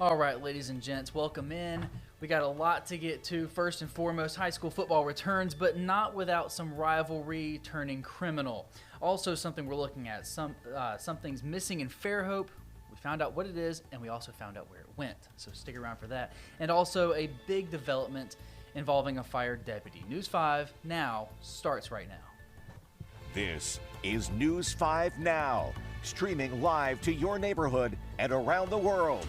All right, ladies and gents, welcome in. We got a lot to get to. First and foremost, high school football returns, but not without some rivalry turning criminal. Also, something we're looking at. Something's missing in Fairhope. We found out what it is, and we also found out where it went. So stick around for that. And also a big development involving a fired deputy. News 5 now starts right now. This is News 5 Now, streaming live to your neighborhood and around the world.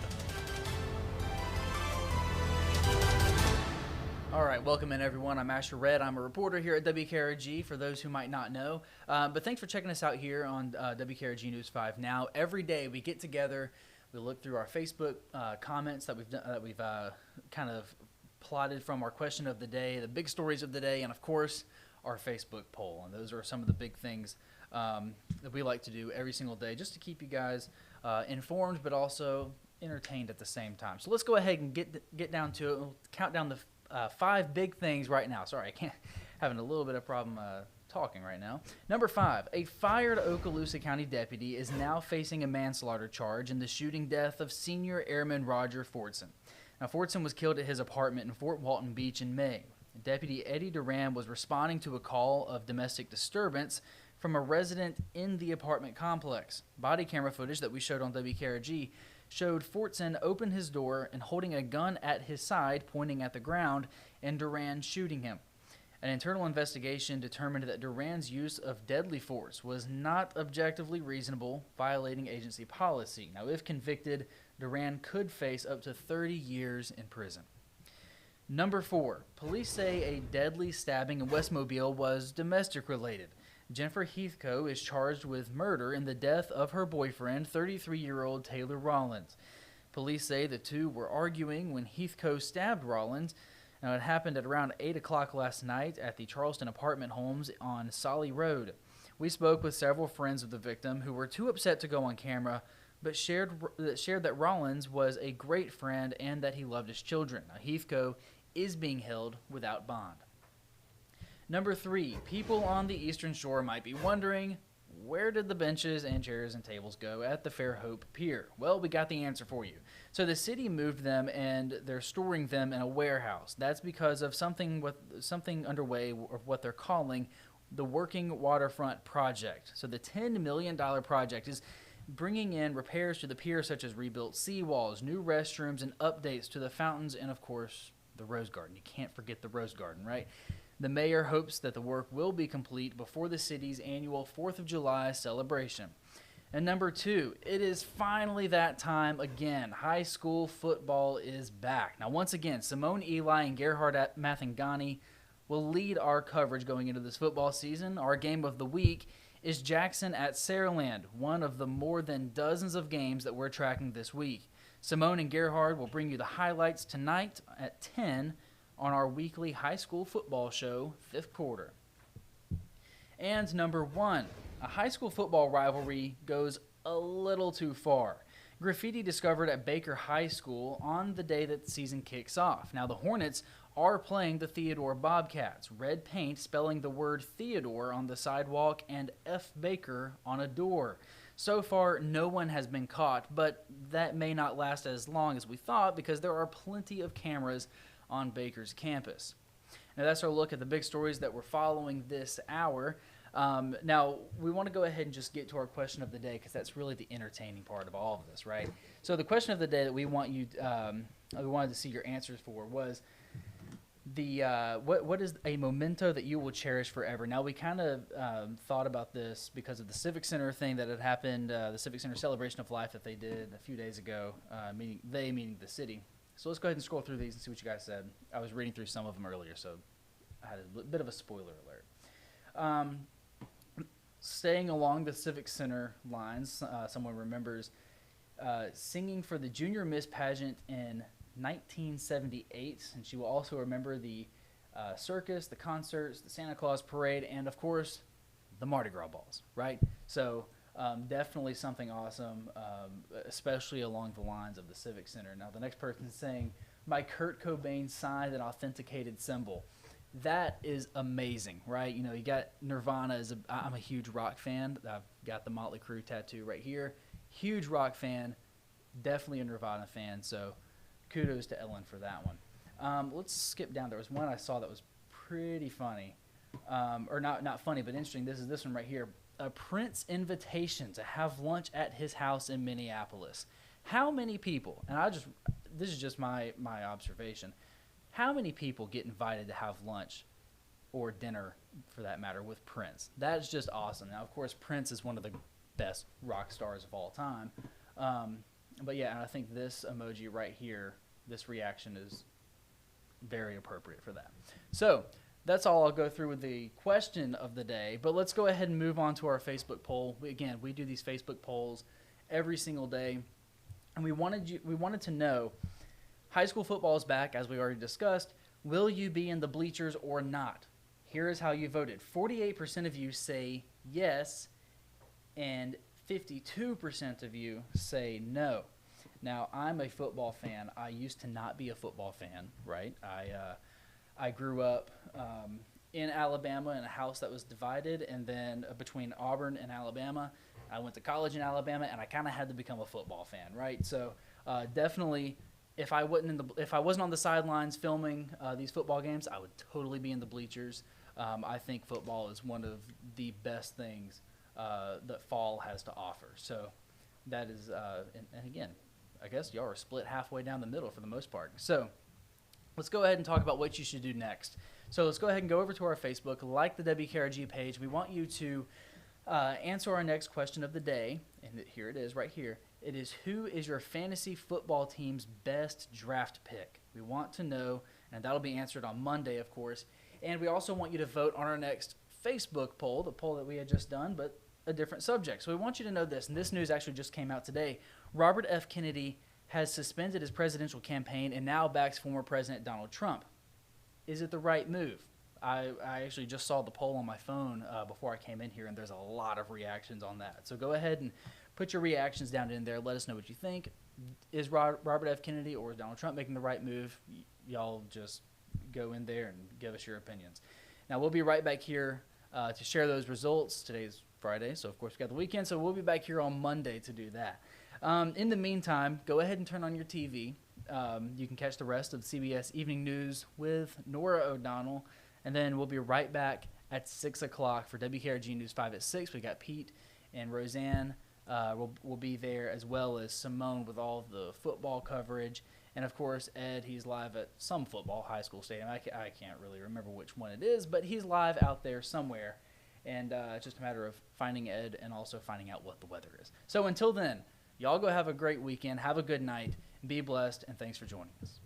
All right, welcome in, everyone. I'm Asher Red. I'm a reporter here at WKRG, for those who might not know. But thanks for checking us out here on WKRG News 5 Now. Every day we get together, we look through our Facebook comments that we've kind of plotted from our question of the day, the big stories of the day, and of course, our Facebook poll. And those are some of the big things that we like to do every single day, just to keep you guys informed, but also entertained at the same time. So let's go ahead and get down to it. We'll count down the 5 big things right now. Sorry, I can't, having a little bit of problem talking right now. Number 5, a fired Okaloosa County deputy is now facing a manslaughter charge in the shooting death of senior airman Roger Fortson. Now, Fortson was killed at his apartment in Fort Walton Beach in May. Deputy Eddie Duran was responding to a call of domestic disturbance from a resident in the apartment complex. Body camera footage that we showed on WKRG showed Fortson open his door and holding a gun at his side, pointing at the ground, and Duran shooting him. An internal investigation determined that Duran's use of deadly force was not objectively reasonable, violating agency policy. Now, if convicted, Duran could face up to 30 years in prison. Number 4, police say a deadly stabbing in West Mobile was domestic related. Jennifer Heathco is charged with murder in the death of her boyfriend, 33-year-old Taylor Rollins. Police say the two were arguing when Heathco stabbed Rollins. Now, it happened at around 8 o'clock last night at the Charleston apartment homes on Solly Road. We spoke with several friends of the victim who were too upset to go on camera, but shared that Rollins was a great friend and that he loved his children. Now, Heathco is being held without bond. Number 3, people on the Eastern Shore might be wondering, where did the benches and chairs and tables go at the Fairhope Pier? Well, we got the answer for you. So the city moved them and they're storing them in a warehouse. That's because of something underway of what they're calling the Working Waterfront Project. So the $10 million project is bringing in repairs to the pier, such as rebuilt seawalls, new restrooms, and updates to the fountains, and of course, the Rose Garden. You can't forget the Rose Garden, right? The mayor hopes that the work will be complete before the city's annual 4th of July celebration. And number 2, it is finally that time again. High school football is back. Now, once again, Simone Eli and Gerhard Mathangani will lead our coverage going into this football season. Our game of the week is Jackson at Saraland, one of the more than dozens of games that we're tracking this week. Simone and Gerhard will bring you the highlights tonight at 10 on our weekly high school football show, 5th Quarter. And number 1, a high school football rivalry goes a little too far. Graffiti discovered at Baker High School on the day that the season kicks off. Now, the Hornets are playing the Theodore Bobcats. Red paint spelling the word Theodore on the sidewalk and F. Baker on a door. So far, no one has been caught, but that may not last as long as we thought because there are plenty of cameras on Baker's campus. Now, that's our look at the big stories that we're following this hour. Now, we want to go ahead and just get to our question of the day because that's really the entertaining part of all of this, right? So the question of the day that we wanted to see your answers for was what is a memento that you will cherish forever? Now, we kind of thought about this because of the Civic Center thing that had happened, the Civic Center Celebration of Life that they did a few days ago, meaning the city. So let's go ahead and scroll through these and see what you guys said. I was reading through some of them earlier, so I had a bit of a spoiler alert. Staying along the Civic Center lines, someone remembers singing for the Junior Miss pageant in 1978, and she will also remember the circus, the concerts, the Santa Claus parade, and of course, the Mardi Gras balls, right? So definitely something awesome, especially along the lines of the Civic Center. Now, the next person is saying, my Kurt Cobain signed and authenticated symbol. That is amazing, right? You know, you got Nirvana. I'm a huge rock fan. I've got the Motley Crue tattoo right here. Huge rock fan. definitely a Nirvana fan, so kudos to Ellen for that one. Let's skip down. There was one I saw that was pretty funny, or not funny, but interesting. This one right here. A Prince invitation to have lunch at his house in Minneapolis. How many people, and this is just my observation, how many people get invited to have lunch or dinner, for that matter, with Prince? That's just awesome. Now, of course, Prince is one of the best rock stars of all time. But yeah, and I think this emoji right here, this reaction is very appropriate for that. So that's all I'll go through with the question of the day. But let's go ahead and move on to our Facebook poll. We do these Facebook polls every single day, and we wanted to know, high school football is back, as we already discussed. Will you be in the bleachers or not? Here is how you voted. 48% of you say yes, and 52% of you say no. Now, I'm a football fan. I used to not be a football fan, right? I grew up in Alabama in a house that was divided, and then between Auburn and Alabama. I went to college in Alabama, and I kind of had to become a football fan, right? So definitely, if I wasn't on the sidelines filming these football games, I would totally be in the bleachers. I think football is one of the best things that fall has to offer. So that is, and again, I guess y'all are split halfway down the middle for the most part. So let's go ahead and talk about what you should do next. So let's go ahead and go over to our Facebook, like the WKRG page. We want you to answer our next question of the day, and here it is right here. It is, who is your fantasy football team's best draft pick? We want to know, and that'll be answered on Monday, of course. And we also want you to vote on our next Facebook poll, the poll that we had just done, but a different subject. So we want you to know this, and this news actually just came out today. Robert F. Kennedy has suspended his presidential campaign and now backs former President Donald Trump. Is it the right move? I actually just saw the poll on my phone before I came in here, and there's a lot of reactions on that. So go ahead and put your reactions down in there. Let us know what you think. Is Robert F. Kennedy or is Donald Trump making the right move? Y'all just go in there and give us your opinions. Now, we'll be right back here to share those results. Today's Friday, so of course we got the weekend, so we'll be back here on Monday to do that. In the meantime, go ahead and turn on your TV. You can catch the rest of CBS Evening News with Nora O'Donnell, and then we'll be right back at 6 o'clock for WKRG News 5 at 6. We got Pete and Roseanne will be there, as well as Simone with all the football coverage. And, of course, Ed, he's live at some football high school stadium. I can't really remember which one it is, but he's live out there somewhere. And it's just a matter of finding Ed and also finding out what the weather is. So until then, y'all go have a great weekend. Have a good night. Be blessed, and thanks for joining us.